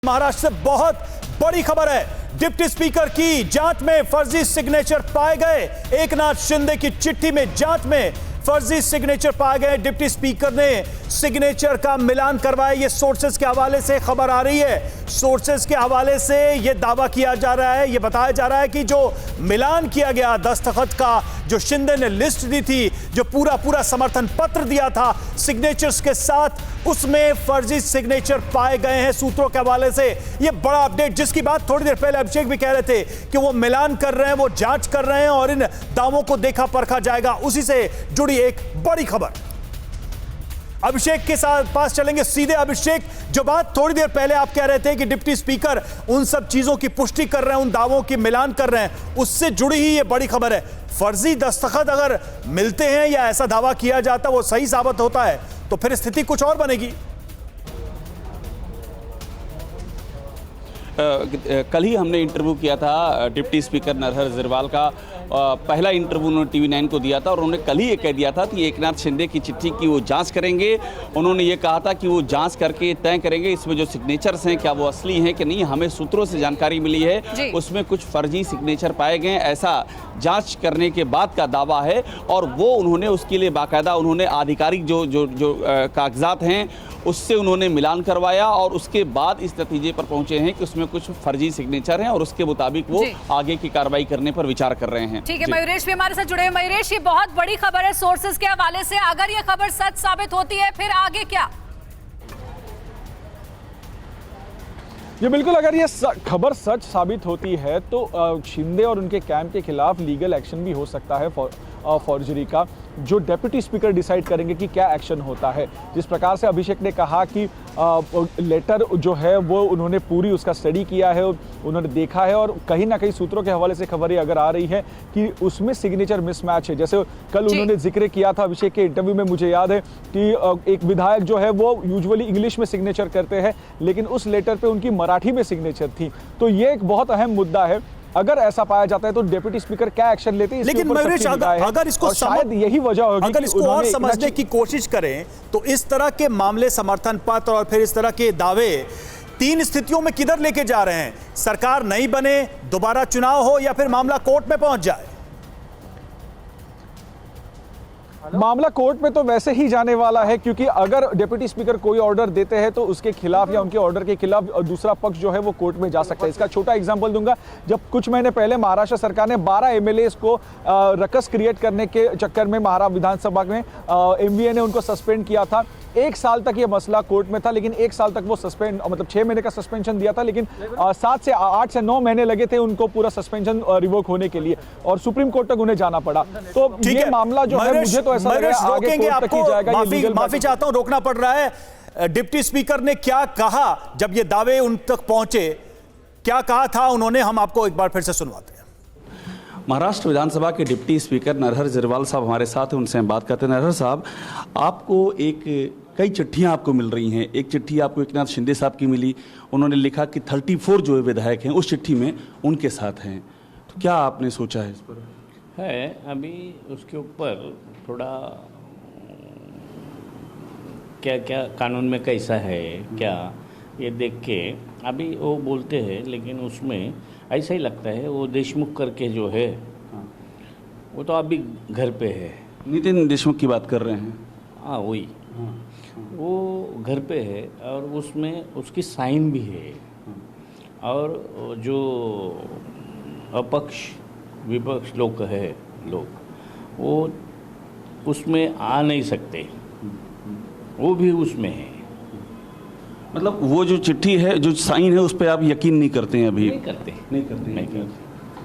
महाराष्ट्र से बहुत बड़ी खबर है। डिप्टी स्पीकर की जांच में फर्जी सिग्नेचर पाए गए। एकनाथ शिंदे की चिट्ठी में जांच में फर्जी सिग्नेचर पाए गए। डिप्टी स्पीकर ने सिग्नेचर का मिलान करवाया। ये सोर्सेस के हवाले से खबर आ रही है। सोर्सेस के हवाले से यह दावा किया जा रहा है, यह बताया जा रहा है कि जो मिलान किया गया दस्तखत का, जो शिंदे ने लिस्ट दी थी, जो पूरा समर्थन पत्र दिया था सिग्नेचर्स के साथ, उसमें फर्जी सिग्नेचर पाए गए हैं। सूत्रों के हवाले से यह बड़ा अपडेट, जिसकी बात थोड़ी देर पहले अभिषेक भी कह रहे थे कि वो मिलान कर रहे हैं, वो जांच कर रहे हैं और इन दावों को देखा परखा जाएगा। उसी से जुड़ी एक बड़ी खबर। अभिषेक के साथ पास चलेंगे सीधे। अभिषेक, जो बात थोड़ी देर पहले आप कह रहे थे कि डिप्टी स्पीकर उन सब चीजों की पुष्टि कर रहे हैं, उन दावों की मिलान कर रहे हैं, उससे जुड़ी ही ये बड़ी खबर है। फर्जी दस्तखत अगर मिलते हैं या ऐसा दावा किया जाता वो सही साबित होता है तो फिर स्थिति कुछ और बनेगी। कल ही हमने इंटरव्यू किया था डिप्टी स्पीकर नरहर झिरवाल का। पहला इंटरव्यू उन्होंने TV9 को दिया था और उन्होंने कल ही ये कह दिया था कि एकनाथ शिंदे की चिट्ठी की वो जांच करेंगे। उन्होंने ये कहा था कि वो जांच करके तय करेंगे इसमें जो सिग्नेचर्स हैं क्या वो असली हैं कि नहीं। हमें सूत्रों से जानकारी मिली है उसमें कुछ फर्जी सिग्नेचर पाए गए, ऐसा जांच करने के बाद का दावा है। और वो उन्होंने उसके लिए बाकायदा उन्होंने आधिकारिक जो कागजात हैं उससे उन्होंने मिलान करवाया और उसके बाद इस नतीजे पर पहुंचे हैं कि उसमें कुछ फर्जी सिग्नेचर हैं और उसके मुताबिक वो आगे की कार्रवाई करने पर विचार कर रहे हैं। ठीक है, मयूरेश भी हमारे साथ जुड़े हैं। मयूरेश, ये बहुत बड़ी खबर है सोर्सेज के हवाले से। अगर ये खबर सच साबित होती है फिर आगे क्या? ये बिल्कुल, अगर ये खबर सच साबित होती है तो शिंदे और उनके कैंप के खिलाफ लीगल एक्शन भी हो सकता है फॉर्जरी का, जो डेप्यूटी स्पीकर डिसाइड करेंगे कि क्या एक्शन होता है। जिस प्रकार से अभिषेक ने कहा कि लेटर जो है वो उन्होंने पूरी उसका स्टडी किया है, उन्होंने देखा है और कहीं ना कहीं सूत्रों के हवाले से खबरें अगर आ रही है कि उसमें सिग्नेचर मिसमैच है। जैसे कल उन्होंने जिक्र किया था अभिषेक के इंटरव्यू में, मुझे याद है कि एक विधायक जो है वो यूजुअली इंग्लिश में सिग्नेचर करते हैं लेकिन उस लेटर पे उनकी मराठी में सिग्नेचर थी। तो ये एक बहुत अहम मुद्दा है। अगर ऐसा पाया जाता है तो डेप्यूटी स्पीकर क्या एक्शन लेते हैं, लेकिन मयूरेश, अगर इसको शायद यही वजह होगी, अगर इसको और समझने की कोशिश करें तो इस तरह के मामले, समर्थन पत्र और फिर इस तरह के दावे तीन स्थितियों में किधर लेके जा रहे हैं? सरकार नहीं बने, दोबारा चुनाव हो या फिर मामला कोर्ट में पहुंच जाए? मामला कोर्ट में तो वैसे ही जाने वाला है, क्योंकि अगर डिप्टी स्पीकर कोई ऑर्डर देते हैं तो उसके खिलाफ या उनके ऑर्डर के खिलाफ दूसरा पक्ष जो है वो कोर्ट में जा सकता है। इसका छोटा एग्जांपल दूंगा। जब कुछ महीने पहले महाराष्ट्र सरकार ने 12 MLAs को रकस क्रिएट करने के चक्कर में महाराष्ट्र विधानसभा में MVA ने उनको सस्पेंड किया था। 1 साल तक ये मसला कोर्ट में था, लेकिन 1 साल तक वो मतलब 6 महीने का सस्पेंशन दिया था, लेकिन 8 से 9 महीने लगे थे उनको पूरा सस्पेंशन रिवोक होने के लिए और सुप्रीम कोर्ट तक उन्हें जाना पड़ा। तो ये मामला जो है, मुझे तो ऐसा लग रहा है आगे कोर्ट तक ही जाएगा। माफी चाहता हूं, रोकना पड़ रहा है। डिप्टी स्पीकर ने क्या कहा जब ये दावे उन तक पहुंचे? क्या कहा था उन्होंने, हम आपको एक बार फिर से सुनवाते हैं। महाराष्ट्र विधानसभा के डिप्टी स्पीकर नरहर झिरवाल साहब हमारे साथ हैं, उनसे हम बात करते हैं। नरहर साहब, आपको कई चिट्ठियां आपको मिल रही हैं। एक चिट्ठी आपको एकनाथ शिंदे साहब की मिली, उन्होंने लिखा कि 34 जो विधायक हैं उस चिट्ठी में उनके साथ हैं। तो क्या आपने सोचा है इस पर? है अभी उसके ऊपर थोड़ा क्या क्या कानून में कैसा है क्या ये देख के अभी वो बोलते हैं, लेकिन उसमें ऐसा ही लगता है वो देशमुख करके जो है वो तो अभी घर पे है। नितिन देशमुख की बात कर रहे हैं? हाँ वही, वो घर पे है और उसमें उसकी साइन भी है और जो अपक्ष विपक्ष लोग वो उसमें आ नहीं सकते, वो भी उसमें है। मतलब वो जो चिट्ठी है, जो साइन है, उस पर आप यकीन नहीं करते हैं अभी? नहीं करते।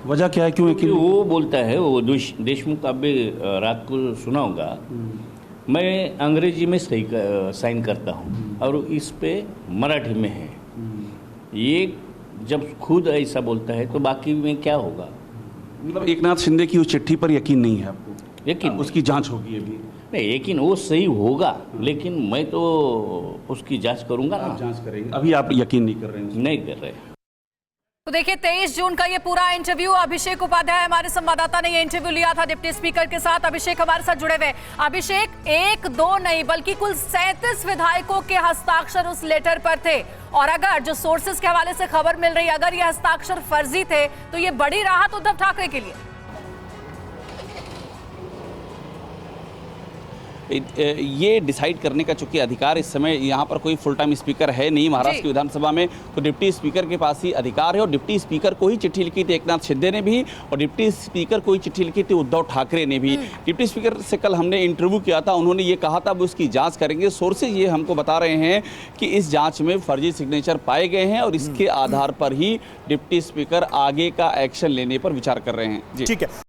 वजह क्या है, क्यों यकीन? वो बोलता है, वो देशमुख अभी रात को सुनाऊंगा, मैं अंग्रेजी में साइन करता हूँ और इस पे मराठी में है। ये जब खुद ऐसा बोलता है तो बाकी में क्या होगा? मतलब एकनाथ शिंदे की उस चिट्ठी पर यकीन नहीं है आपको? यकीन उसकी जांच होगी अभी? नहीं, यकीन वो सही होगा, लेकिन मैं तो उसकी जांच करूंगा ना। जांच करेंगे, अभी आप यकीन नहीं कर रहे हैं? नहीं कर रहे। तो देखिए 23 जून का ये पूरा इंटरव्यू, अभिषेक उपाध्याय हमारे संवाददाता ने ये इंटरव्यू लिया था डिप्टी स्पीकर के साथ। अभिषेक हमारे साथ जुड़े हुए। अभिषेक, 1-2 नहीं बल्कि कुल 37 विधायकों के हस्ताक्षर उस लेटर पर थे, और अगर जो सोर्सेज के हवाले से खबर मिल रही है, अगर ये हस्ताक्षर फर्जी थे तो ये बड़ी राहत उद्धव ठाकरे के लिए। ये डिसाइड करने का चूंकि अधिकार इस समय यहाँ पर कोई फुल टाइम स्पीकर है नहीं महाराष्ट्र की विधानसभा में, तो डिप्टी स्पीकर के पास ही अधिकार है। और डिप्टी स्पीकर को ही चिट्ठी लिखी थी एकनाथ शिंदे ने भी, और डिप्टी स्पीकर को ही चिट्ठी लिखी थी उद्धव ठाकरे ने भी। डिप्टी स्पीकर से कल हमने इंटरव्यू किया था, उन्होंने ये कहा था वो उसकी जाँच करेंगे। सोर्सेज ये हमको बता रहे हैं कि इस जाँच में फर्जी सिग्नेचर पाए गए हैं, और इसके आधार पर ही डिप्टी स्पीकर आगे का एक्शन लेने पर विचार कर रहे हैं। ठीक है।